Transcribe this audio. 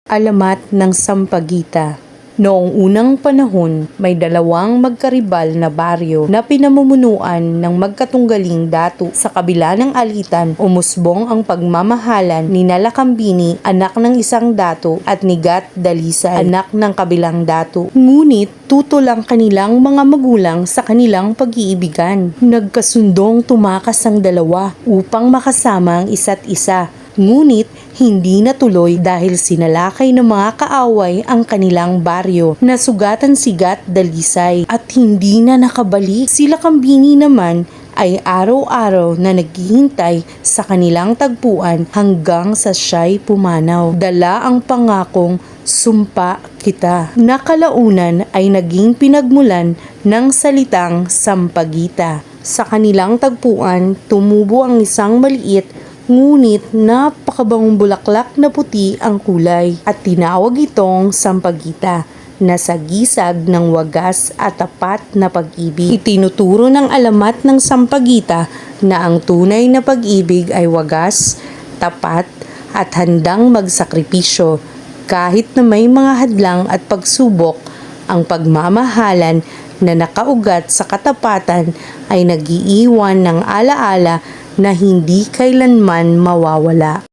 Alamat ng Sampaguita. Noong unang panahon, may dalawang magkaribal na baryo na pinamumunuan ng magkatunggaling datu. Sa kabila ng alitan, umusbong ang pagmamahalan ni Lakambini, anak ng isang datu, at ni Gat Dalisay, anak ng kabilang datu. Ngunit tutol ang kanilang mga magulang sa kanilang pag-iibigan. Nagkasundong tumakas ang dalawa upang makasama ang isa't isa. Ngunit hindi natuloy dahil sinalakay ng mga kaaway ang kanilang baryo. Nasugatan si Gat Dalisay at hindi na nakabalik. Si Lakambini naman ay araw-araw na naghihintay sa kanilang tagpuan hanggang sa siya'y pumanaw. Dala ang pangakong sumpa kita. Nakalaunan ay naging pinagmulan ng salitang Sampaguita. Sa kanilang tagpuan, tumubo ang isang maliit ngunit napakabangong bulaklak na puti ang kulay at tinawag itong Sampaguita na sagisag ng wagas at tapat na pag-ibig. Itinuturo ng alamat ng Sampaguita na ang tunay na pag-ibig ay wagas, tapat at handang magsakripisyo. Kahit na may mga hadlang at pagsubok, ang pagmamahalan na nakaugat sa katapatan ay nag-iiwan ng alaala na hindi kailanman mawawala.